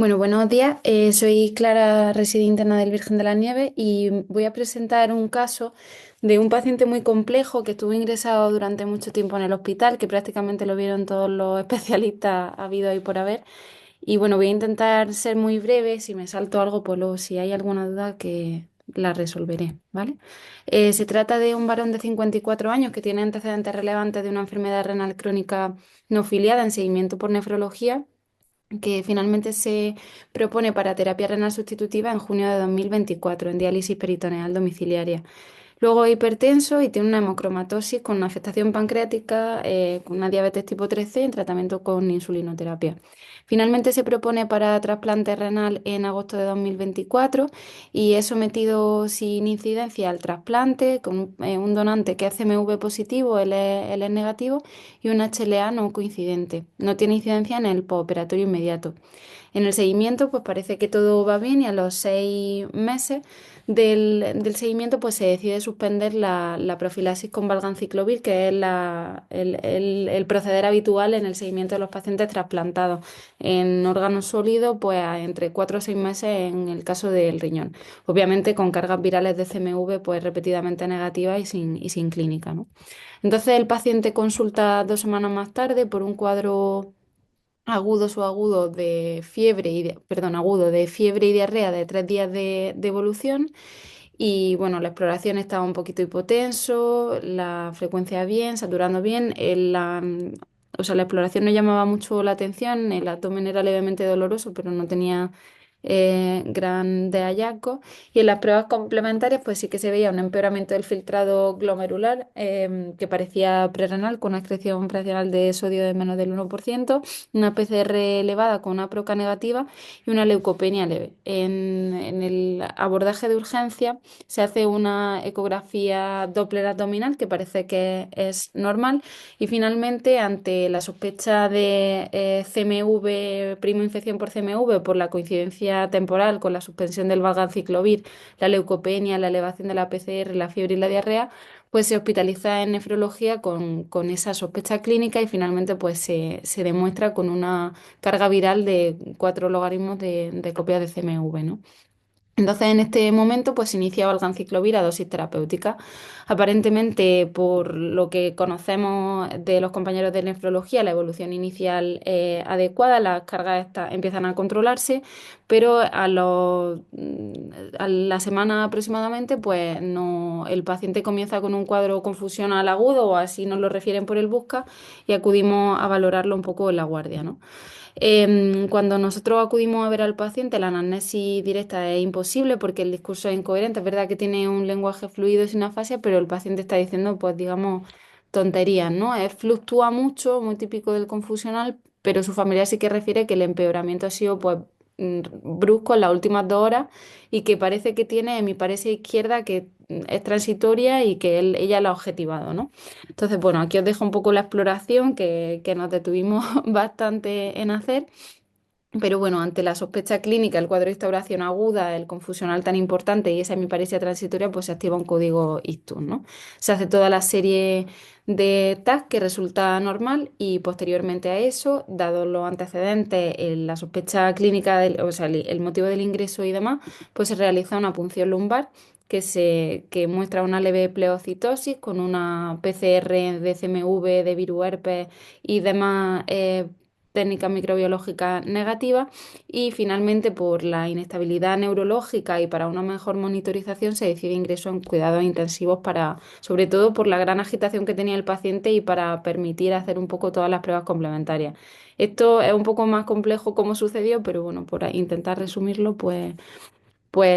Bueno, buenos días. Soy Clara, residente interna del Virgen de la Nieves y voy a presentar un caso de un paciente muy complejo que estuvo ingresado durante mucho tiempo en el hospital, que prácticamente lo vieron todos los especialistas habido y por haber. Y bueno, voy a intentar ser muy breve. Si me salto algo, pues luego si hay alguna duda que la resolveré, ¿vale? Se trata de un varón de 54 años que tiene antecedentes relevantes de una enfermedad renal crónica no filiada en seguimiento por nefrología que finalmente se propone para terapia renal sustitutiva en junio de 2024 en diálisis peritoneal domiciliaria. Luego es hipertenso y tiene una hemocromatosis con una afectación pancreática, con una diabetes tipo 3C en tratamiento con insulinoterapia. Finalmente se propone para trasplante renal en agosto de 2024 y es sometido sin incidencia al trasplante con un donante que es CMV positivo, él es negativo y un HLA no coincidente. No tiene incidencia en el postoperatorio inmediato. En el seguimiento, pues parece que todo va bien y a los 6 meses del seguimiento, pues se decide suspender la profilaxis con valganciclovir, que es el proceder habitual en el seguimiento de los pacientes trasplantados en órganos sólidos, pues entre 4 o 6 meses en el caso del riñón. Obviamente con cargas virales de CMV, pues repetidamente negativas y sin clínica, ¿no? Entonces el paciente consulta 2 semanas más tarde por un cuadro agudo de fiebre agudo de fiebre y diarrea de 3 días de evolución. Y bueno, la exploración estaba un poquito hipotenso, la frecuencia bien, saturando bien. O sea, la exploración no llamaba mucho la atención, el abdomen era levemente doloroso, pero no tenía grandes hallazgos. Y en las pruebas complementarias, pues sí que se veía un empeoramiento del filtrado glomerular que parecía prerrenal, con una excreción fraccional de sodio de menos del 1%, una PCR elevada con una proca negativa y una leucopenia leve. En el abordaje de urgencia se hace una ecografía Doppler abdominal que parece que es normal y finalmente ante la sospecha de CMV, primo infección por CMV por la coincidencia temporal con la suspensión del valganciclovir, la leucopenia, la elevación de la PCR, la fiebre y la diarrea, pues se hospitaliza en nefrología con esa sospecha clínica y finalmente pues se demuestra con una carga viral de 4 logaritmos de copia de CMV, ¿no? Entonces, en este momento, pues se iniciaba el ganciclovir a dosis terapéutica. Aparentemente, por lo que conocemos de los compañeros de nefrología, la evolución inicial adecuada, las cargas empiezan a controlarse, pero a la semana aproximadamente, pues no, el paciente comienza con un cuadro confusional agudo, o así nos lo refieren por el busca, y acudimos a valorarlo un poco en la guardia, ¿no? Cuando nosotros acudimos a ver al paciente, la anamnesis directa es imposible porque el discurso es incoherente. Es verdad que tiene un lenguaje fluido sin afasia, pero el paciente está diciendo, pues digamos, tonterías, ¿no? Fluctúa mucho, muy típico del confusional, pero su familia sí que refiere que el empeoramiento ha sido, pues, brusco en las últimas 2 horas y que parece que tiene hemiparesia izquierda que es transitoria y que ella la ha objetivado, ¿no? Entonces, bueno, aquí os dejo un poco la exploración que nos detuvimos bastante en hacer. Pero bueno, ante la sospecha clínica, el cuadro de instauración aguda, el confusional tan importante y esa hemiparesia transitoria, pues se activa un código ICTUS, ¿no? Se hace toda la serie de TAC que resulta normal y posteriormente a eso, dados los antecedentes, la sospecha clínica, o sea, el motivo del ingreso y demás, pues se realiza una punción lumbar que muestra una leve pleocitosis con una PCR de CMV, de virus herpes y demás técnicas microbiológicas negativas y finalmente por la inestabilidad neurológica y para una mejor monitorización se decide ingreso en cuidados intensivos para, sobre todo por la gran agitación que tenía el paciente y para permitir hacer un poco todas las pruebas complementarias. Esto es un poco más complejo como sucedió, pero bueno, por intentar resumirlo, pues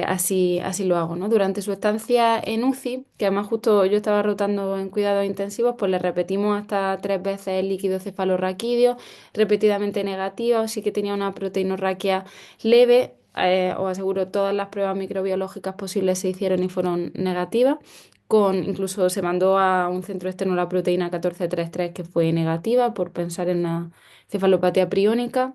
así lo hago, ¿no? Durante su estancia en UCI, que además justo yo estaba rotando en cuidados intensivos, pues le repetimos hasta 3 veces el líquido cefalorraquídeo, repetidamente negativa, o sí que tenía una proteinorraquia leve. Os aseguro, todas las pruebas microbiológicas posibles se hicieron y fueron negativas. Incluso se mandó a un centro externo la proteína 1433 que fue negativa por pensar en una cefalopatía priónica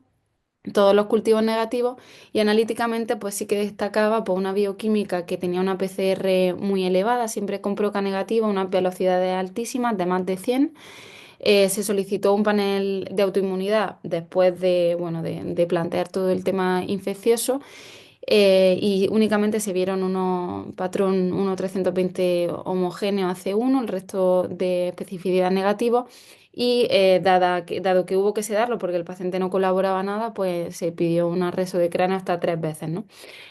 todos los cultivos negativos y analíticamente pues sí que destacaba por una bioquímica que tenía una PCR muy elevada, siempre con proca negativa, unas velocidades altísimas de más de 100 Se solicitó un panel de autoinmunidad después de, bueno, de plantear todo el tema infeccioso y únicamente se vieron unos patrón 1,320 homogéneo AC1, el resto de especificidad negativo. Y dado que hubo que sedarlo porque el paciente no colaboraba nada, pues se pidió una reso de cráneo hasta 3 veces, ¿no?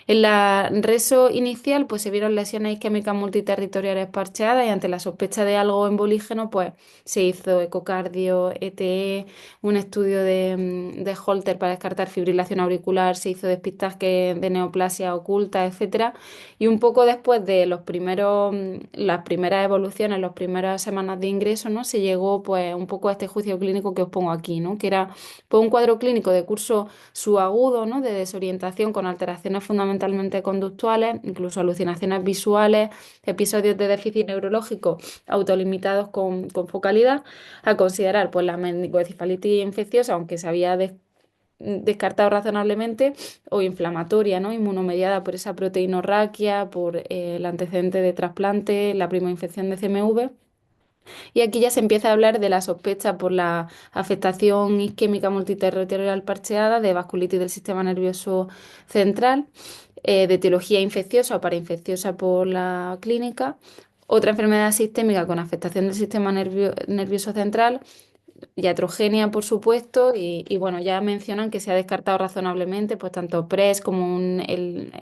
En la reso inicial, pues se vieron lesiones isquémicas multiterritoriales parcheadas y ante la sospecha de algo embolígeno, pues se hizo ecocardio, ETE, un estudio de Holter para descartar fibrilación auricular, se hizo despistaje de neoplasia oculta, etcétera. Y un poco después de las primeras evoluciones, las primeras semanas de ingreso, ¿no? Se llegó pues un poco a este juicio clínico que os pongo aquí, ¿no? Que era pues, un cuadro clínico de curso subagudo, ¿no? De desorientación con alteraciones fundamentalmente conductuales, incluso alucinaciones visuales, episodios de déficit neurológico autolimitados con focalidad, a considerar pues, la meningoencefalitis infecciosa, aunque se había descartado razonablemente, o inflamatoria, ¿no? Inmunomediada por esa proteinorraquia, por el antecedente de trasplante, la prima infección de CMV. Y aquí ya se empieza a hablar de la sospecha por la afectación isquémica multiterritorial parcheada, de vasculitis del sistema nervioso central, de etiología infecciosa o parainfecciosa por la clínica, otra enfermedad sistémica con afectación del sistema nervioso central, iatrogenia, por supuesto, y bueno, ya mencionan que se ha descartado razonablemente, pues tanto PRES como el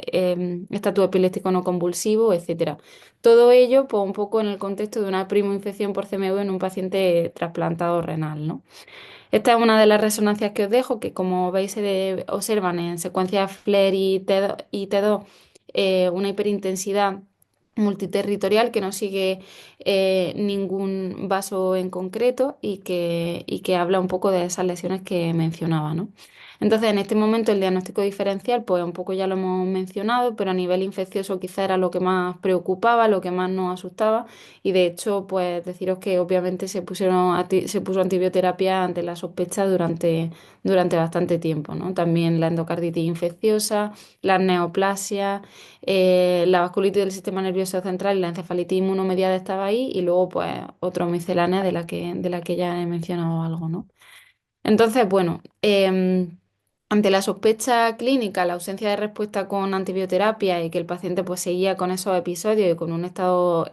estatus epiléptico no convulsivo, etcétera. Todo ello, pues un poco en el contexto de una primoinfección por CMV en un paciente trasplantado renal, ¿no? Esta es una de las resonancias que os dejo, que como veis observan en secuencias FLAIR y T2 una hiperintensidad multiterritorial que no sigue ningún vaso en concreto y que habla un poco de esas lesiones que mencionaba, ¿no? Entonces, en este momento el diagnóstico diferencial, pues un poco ya lo hemos mencionado, pero a nivel infeccioso quizá era lo que más preocupaba, lo que más nos asustaba y de hecho, pues deciros que obviamente se puso antibioterapia ante la sospecha durante bastante tiempo, ¿no? También la endocarditis infecciosa, las neoplasias, la vasculitis del sistema nervioso central y la encefalitis inmunomediada estaba ahí y luego pues otros misceláneas de la que ya he mencionado algo, ¿no? Entonces, bueno, ante la sospecha clínica, la ausencia de respuesta con antibioterapia y que el paciente pues seguía con esos episodios y con un estado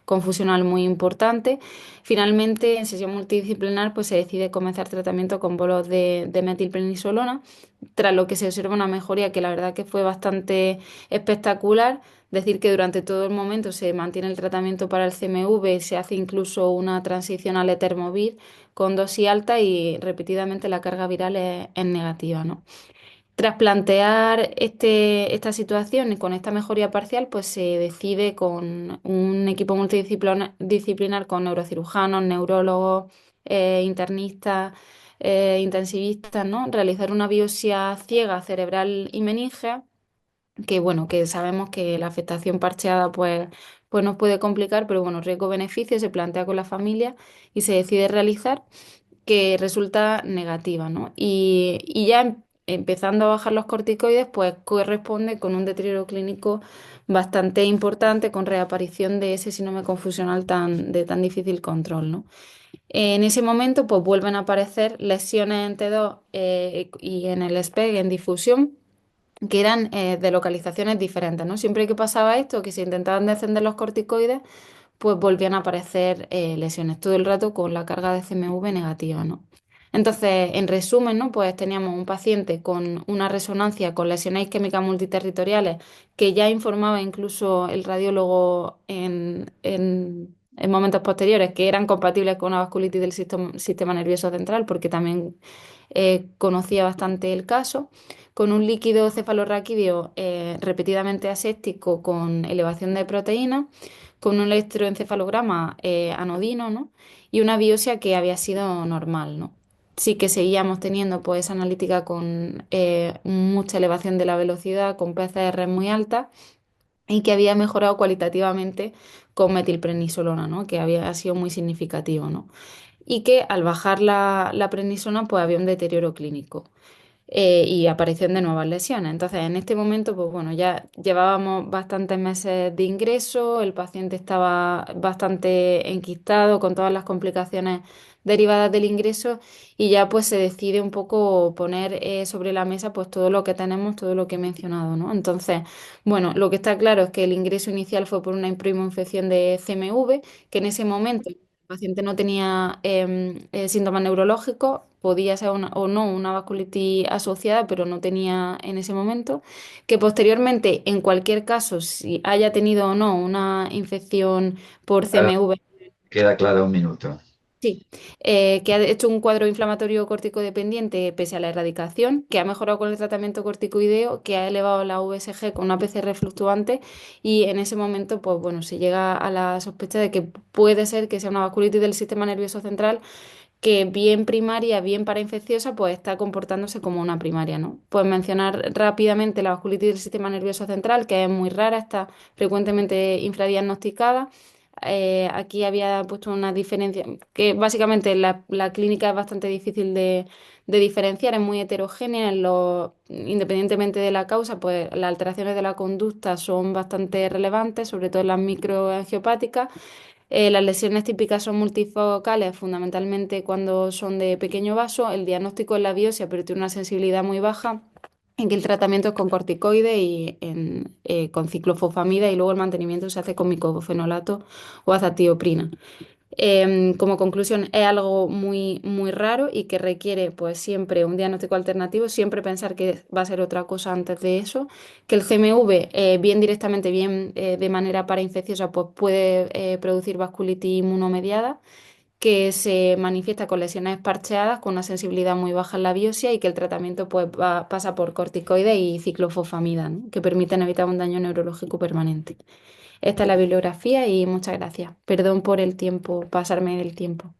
confusional muy importante, finalmente en sesión multidisciplinar pues se decide comenzar tratamiento con bolos de metilprednisolona, tras lo que se observa una mejoría que la verdad que fue bastante espectacular. Decir que durante todo el momento se mantiene el tratamiento para el CMV, se hace incluso una transición al Etermovir con dosis alta y repetidamente la carga viral es negativa, ¿no? Tras plantear esta situación y con esta mejoría parcial, pues se decide con un equipo multidisciplinar con neurocirujanos, neurólogos, internistas, intensivistas, ¿no? Realizar una biopsia ciega cerebral y meninge que bueno, que sabemos que la afectación parcheada pues nos puede complicar, pero bueno, riesgo-beneficio se plantea con la familia y se decide realizar, que resulta negativa, ¿no? Y ya empezando a bajar los corticoides, pues corresponde con un deterioro clínico bastante importante, con reaparición de ese síndrome confusional de tan difícil control, ¿no? En ese momento, pues vuelven a aparecer lesiones en T2 y en el SPEG en difusión que eran de localizaciones diferentes, ¿no? Siempre que pasaba esto, que se intentaban descender los corticoides, pues volvían a aparecer lesiones todo el rato con la carga de CMV negativa, ¿no? Entonces, en resumen, ¿no? Pues teníamos un paciente con una resonancia con lesiones isquémicas multiterritoriales que ya informaba incluso el radiólogo en momentos posteriores que eran compatibles con una vasculitis del sistema nervioso central, porque también conocía bastante el caso, con un líquido cefalorraquídeo repetidamente aséptico con elevación de proteínas, con un electroencefalograma anodino, ¿no? Y una biopsia que había sido normal, ¿no? Sí que seguíamos teniendo pues esa analítica con mucha elevación de la velocidad, con PCR muy altas y que había mejorado cualitativamente con metilprednisolona, ¿no? Que había sido muy significativo, ¿no? Y que al bajar la prednisona pues había un deterioro clínico y aparición de nuevas lesiones. Entonces, en este momento, pues bueno, ya llevábamos bastantes meses de ingreso, el paciente estaba bastante enquistado con todas las complicaciones derivadas del ingreso y ya pues se decide un poco poner sobre la mesa pues todo lo que tenemos, todo lo que he mencionado, ¿no? Entonces, bueno, lo que está claro es que el ingreso inicial fue por una primoinfección de CMV, que en ese momento el paciente no tenía síntomas neurológicos, podía ser o no una vasculitis asociada, pero no tenía en ese momento, que posteriormente, en cualquier caso, si haya tenido o no una infección por Ahora CMV, queda claro un minuto. sí, que ha hecho un cuadro inflamatorio córtico-dependiente pese a la erradicación, que ha mejorado con el tratamiento corticoideo, que ha elevado la VSG con una PCR fluctuante y en ese momento, pues bueno, se llega a la sospecha de que puede ser que sea una vasculitis del sistema nervioso central que bien primaria, bien parainfecciosa, pues está comportándose como una primaria, ¿no? Pues mencionar rápidamente la vasculitis del sistema nervioso central, que es muy rara, está frecuentemente infradiagnosticada. Aquí había puesto una diferencia, que básicamente la clínica es bastante difícil de diferenciar, es muy heterogénea, independientemente de la causa, pues las alteraciones de la conducta son bastante relevantes, sobre todo en las microangiopáticas. Las lesiones típicas son multifocales, fundamentalmente cuando son de pequeño vaso. El diagnóstico es la biopsia, pero tiene una sensibilidad muy baja. En que el tratamiento es con corticoides y con ciclofosfamida y luego el mantenimiento se hace con micofenolato o azatioprina. Como conclusión, es algo muy, muy raro y que requiere pues siempre un diagnóstico alternativo, siempre pensar que va a ser otra cosa antes de eso, que el CMV, bien directamente, bien de manera parainfecciosa, pues puede producir vasculitis inmunomediada, que se manifiesta con lesiones parcheadas, con una sensibilidad muy baja en la biopsia y que el tratamiento pues pasa por corticoides y ciclofosfamida, ¿no? Que permiten evitar un daño neurológico permanente. Esta es la bibliografía y muchas gracias. Perdón por el tiempo, pasarme del tiempo.